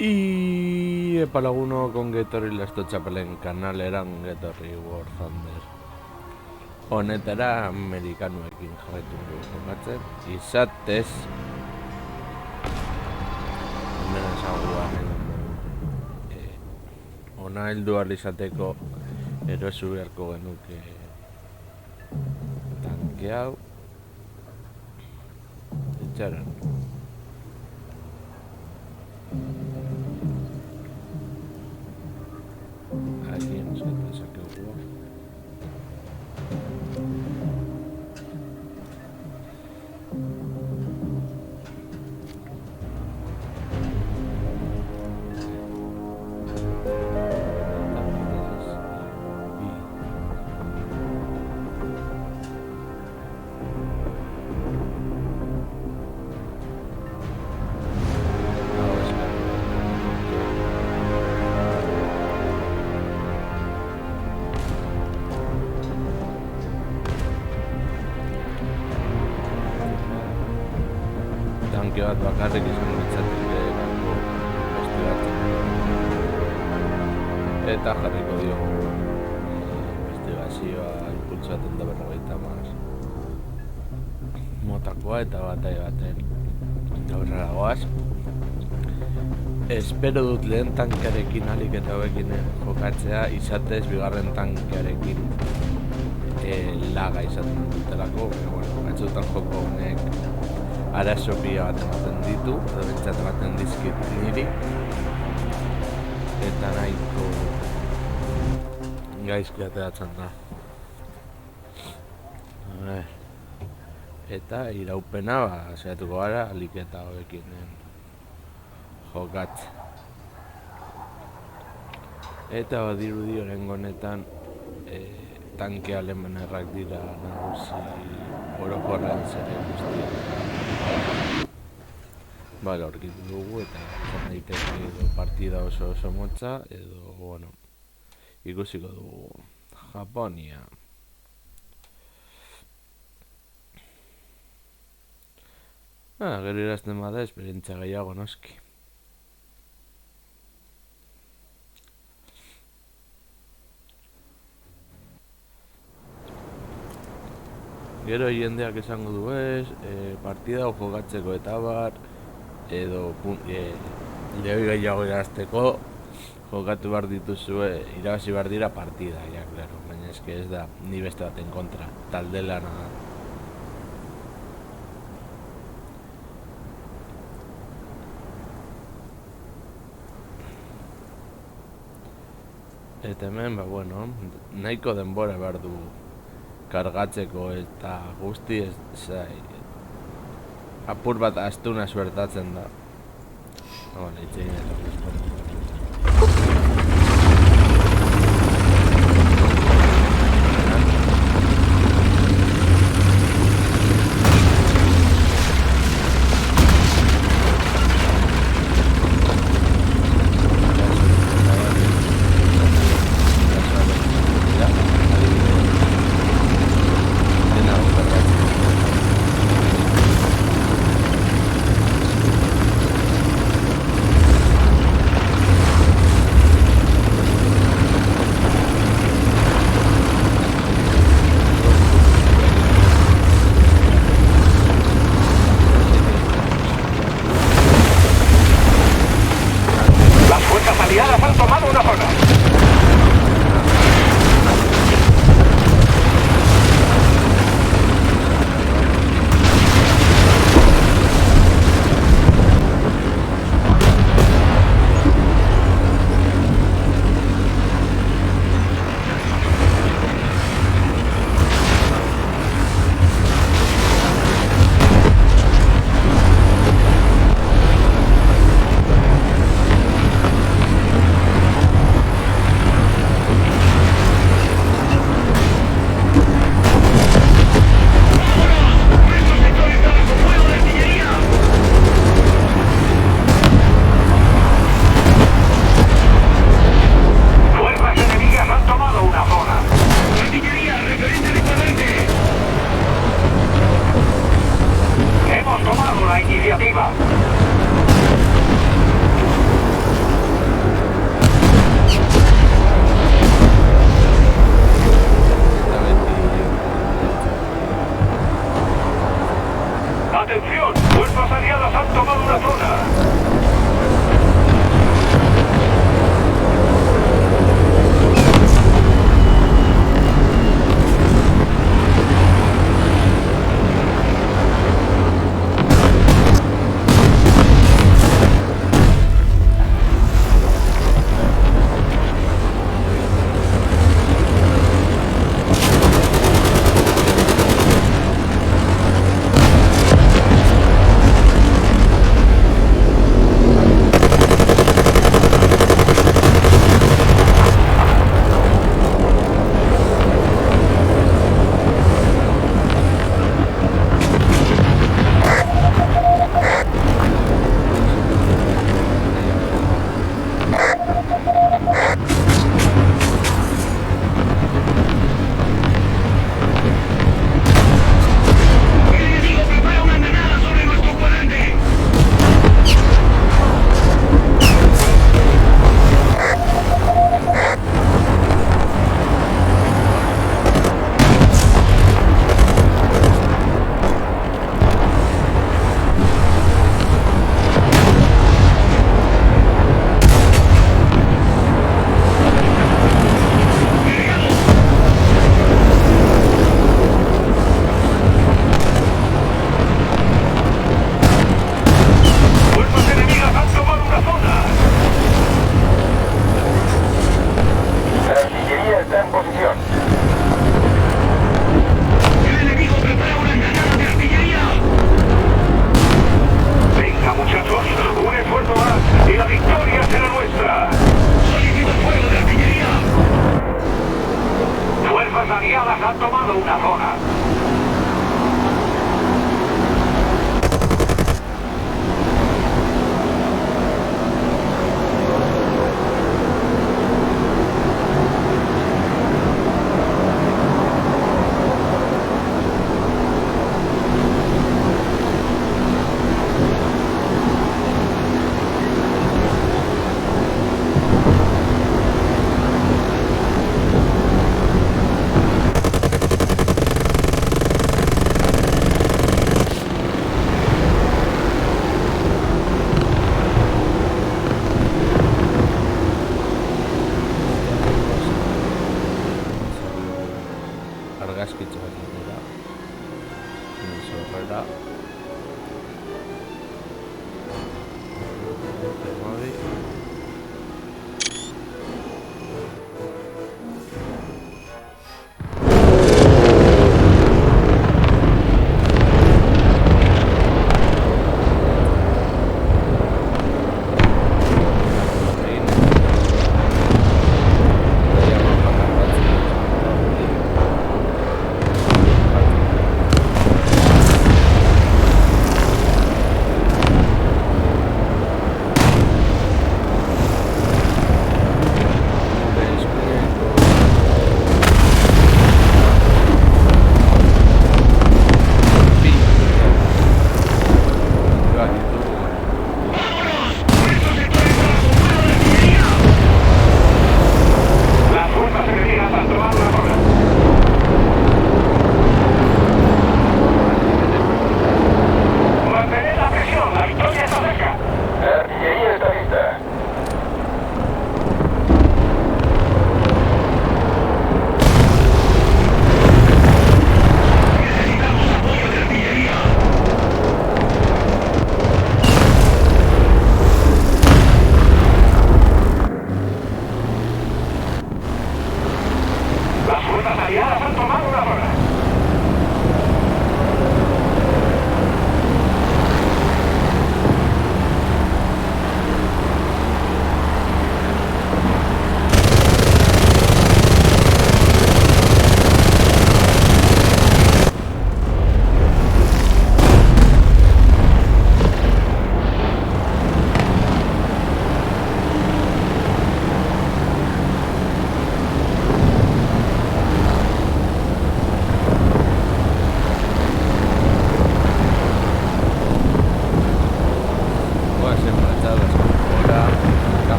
Y epalaguno kongetorri lasto txapelen kanaleran ongetorri War Thunder. Honetara amerikanuekin jarraitu jokatzen. Izatez hemen ezaguan ona heldu ahal izateko erosu beharko genuke tanke hau itxaron. Aquí nos saqueu tanke bat bakarrik izan ditzateke gako investigatzen. Eta jarriko dio investigazioa impulsatzen da 50 motakoa eta batai baten aurrera goaz. Espero dut lehen tankearekin alik eta hobekin jokatzea, izatez bigarren tankearekin laga izaten dutelako, batzutan joko honek arazo pila bat ematen ditu, edo bentsat ematen dizkit niri, eta nahiko gaizki ateratzen da. Eta iraupena, saiatuko gara, alik eta hobekin jokatzen. Eta badirudi orengo honetan tanke alemanarrak dira nagusi orokorrean zere guztia. Bale, aurkitu dugu eta izan daiteke edo partida oso motza edo, bueno, ikusiko dugu. Japonia. Gero irazten bada esperientzia gehiago noski. Gero jendeak esango du ez, partida hau jokatzeko eta bar, edo leoi gehiago irazteko jokatu behar dituzue, irabazi behar dira partida, ja, claro. Baina eske ez da, ni beste baten kontra, talde lana da. Eta hemen, bueno, nahiko denbora behar du kargatzeko eta guzti apur bat astuna suertatzen da. Bueno, itxein eta guzti.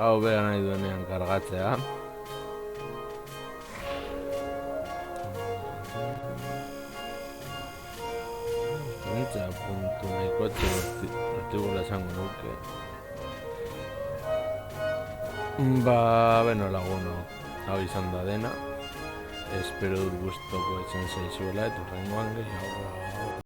Hau bera nahi duenean kargatzea. Pentsa puntu nahiko hortigula esango nuke. Beno laguno, hau izan da dena. Espero dut gustoko etzen zaizuela eta horrengoan gehiago.